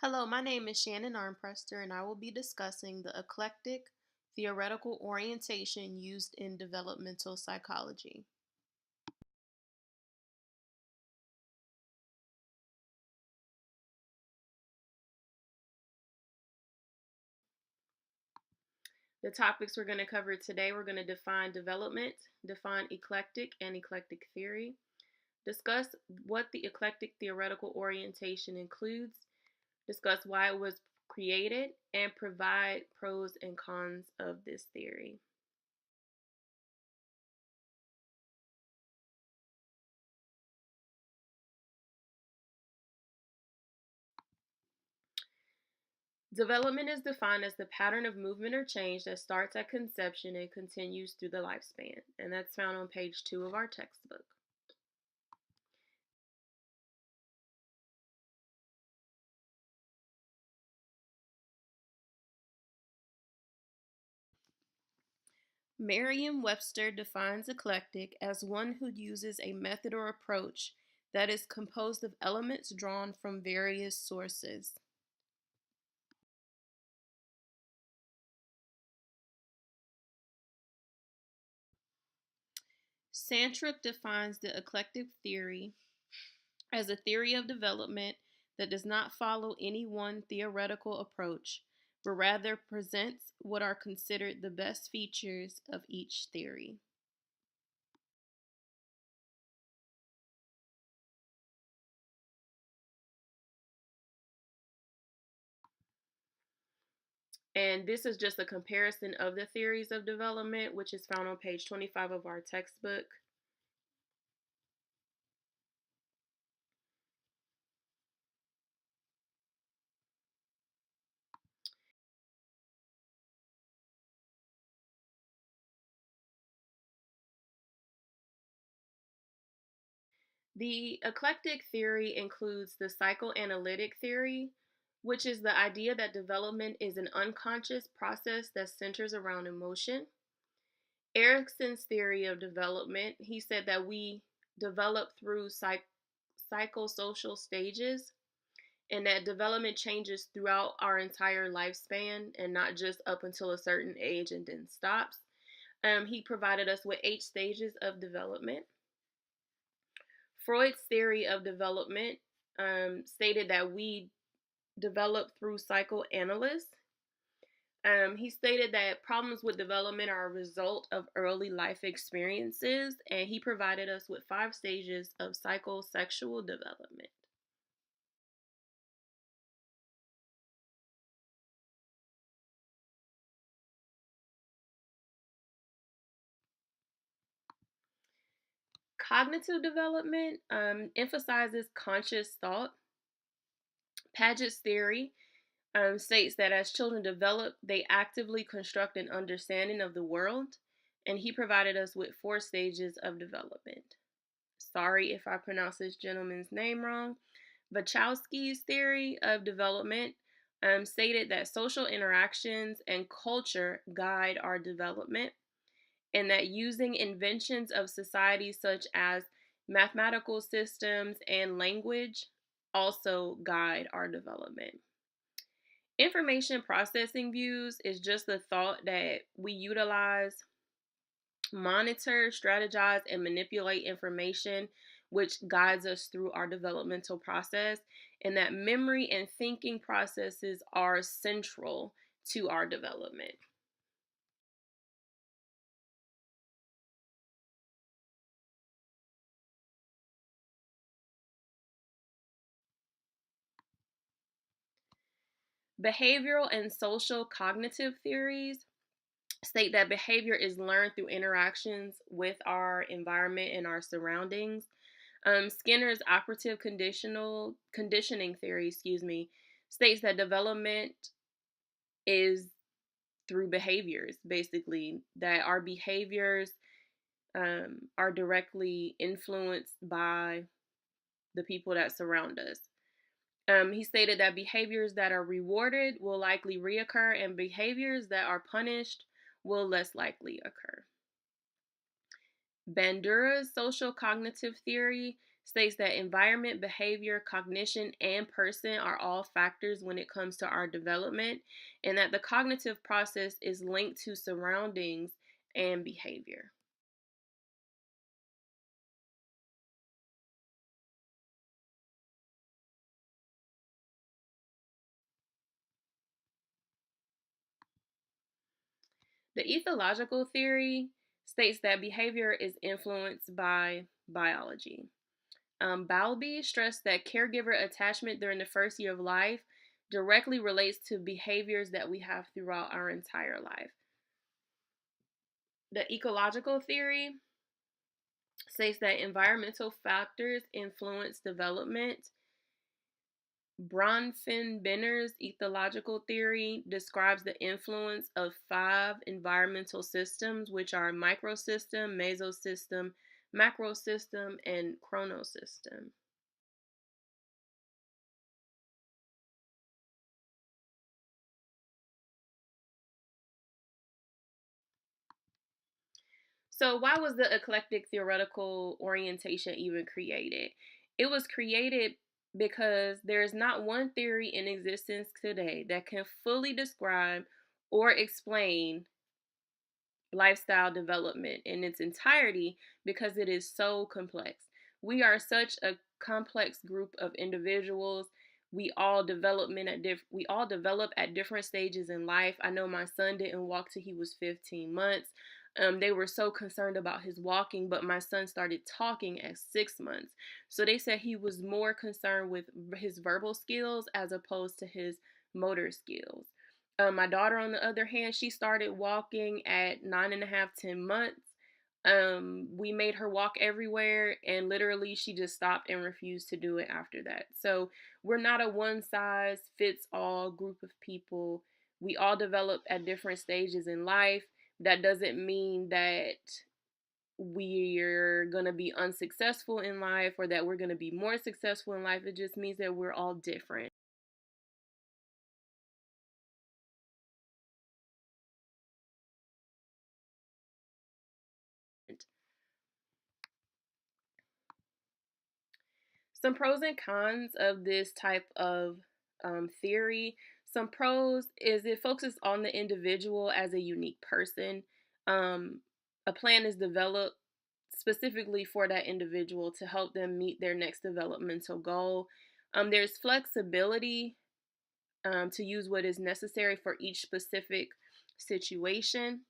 Hello, my name is Shannon Armprester, and I will be discussing the eclectic theoretical orientation used in developmental psychology. The topics we're going to cover today, we're going to define development, define eclectic and eclectic theory, discuss what the eclectic theoretical orientation includes, discuss why it was created, and provide pros and cons of this theory. Development is defined as the pattern of movement or change that starts at conception and continues through the lifespan, and that's found on page 2 of our textbook. Merriam-Webster defines eclectic as one who uses a method or approach that is composed of elements drawn from various sources. Sandrup defines the eclectic theory as a theory of development that does not follow any one theoretical approach, but rather presents what are considered the best features of each theory. And this is just a comparison of the theories of development, which is found on page 25 of our textbook. The eclectic theory includes the psychoanalytic theory, which is the idea that development is an unconscious process that centers around emotion. Erickson's theory of development, he said that we develop through psychosocial stages and that development changes throughout our entire lifespan and not just up until a certain age and then stops. He provided us with 8 stages of development. Freud's theory of development stated that we develop through psychoanalysis. He stated that problems with development are a result of early life experiences, and he provided us with 5 stages of psychosexual development. Cognitive development emphasizes conscious thought. Paget's theory states that as children develop, they actively construct an understanding of the world, and he provided us with 4 stages of development. Sorry if I pronounce this gentleman's name wrong. Wachowski's theory of development stated that social interactions and culture guide our development, and that using inventions of society such as mathematical systems and language also guide our development. Information processing views is just the thought that we utilize, monitor, strategize, and manipulate information, which guides us through our developmental process, and that memory and thinking processes are central to our development. Behavioral and social cognitive theories state that behavior is learned through interactions with our environment and our surroundings. Skinner's operative conditional conditioning theory, states that development is through behaviors, basically, that our behaviors are directly influenced by the people that surround us. He stated that behaviors that are rewarded will likely reoccur, and behaviors that are punished will less likely occur. Bandura's social cognitive theory states that environment, behavior, cognition, and person are all factors when it comes to our development, and that the cognitive process is linked to surroundings and behavior. The ethological theory states that behavior is influenced by biology. Bowlby stressed that caregiver attachment during the first year of life directly relates to behaviors that we have throughout our entire life. The ecological theory states that environmental factors influence development. Bronfenbrenner's ethological theory describes the influence of five environmental systems, which are microsystem, mesosystem, macrosystem, and chronosystem. So, why was the eclectic theoretical orientation even created? It was created because there is not one theory in existence today that can fully describe or explain lifestyle development in its entirety because it is so complex. We are such a complex group of individuals. We all develop at different stages in life. I know my son didn't walk till he was 15 months. They were so concerned about his walking, but my son started talking at 6 months. So they said he was more concerned with his verbal skills as opposed to his motor skills. My daughter, on the other hand, she started walking at 9.5, 10 months. We made her walk everywhere, and literally, she just stopped and refused to do it after that. So, we're not a one size fits all group of people. We all develop at different stages in life. That doesn't mean that we're going to be unsuccessful in life or that we're going to be more successful in life. It just means that we're all different. Some pros and cons of this type of theory. Some pros is it focuses on the individual as a unique person. Um, a plan is developed specifically for that individual to help them meet their next developmental goal. There's flexibility to use what is necessary for each specific situation.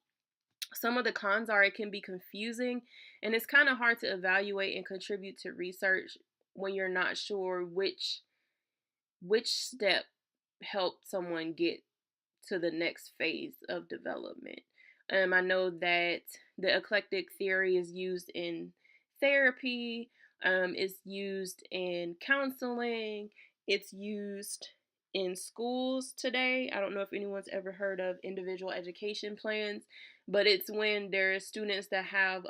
Some of the cons are it can be confusing and it's kind of hard to evaluate and contribute to research when you're not sure which step helped someone get to the next phase of development. I know that the eclectic theory is used in therapy, it's used in counseling, it's used in schools today. I don't know if anyone's ever heard of individual education plans, but it's when there's students that have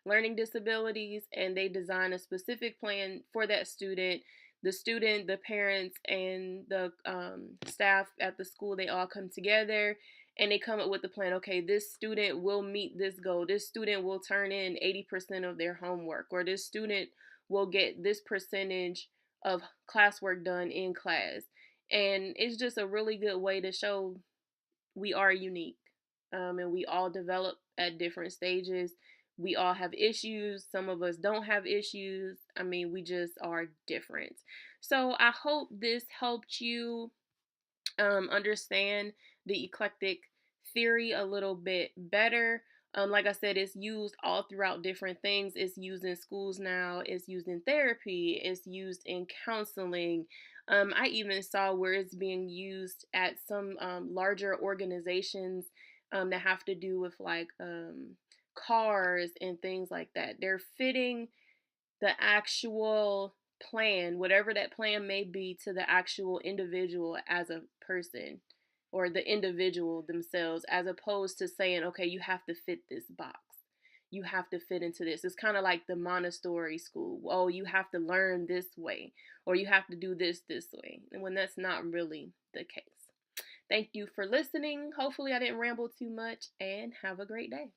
learning disabilities and they design a specific plan for that student. The student, the parents, and the staff at the school, they all come together and they come up with a plan. Okay, this student will meet this goal. This student will turn in 80% of their homework, or this student will get this percentage of classwork done in class. And it's just a really good way to show we are unique, and we all develop at different stages. We all have issues. Some of us don't have issues. I mean, we just are different. So I hope this helped you understand the eclectic theory a little bit better. Like I said, it's used all throughout different things. It's used in schools now, it's used in therapy, it's used in counseling. I even saw where it's being used at some larger organizations that have to do with like cars and things like that. They're fitting the actual plan, whatever that plan may be, to the actual individual as a person or the individual themselves, as opposed to saying, okay, you have to fit this box. You have to fit into this. It's kind of like the Montessori school. Oh, you have to learn this way, or you have to do this way. And when that's not really the case. Thank you for listening. Hopefully, I didn't ramble too much, and have a great day.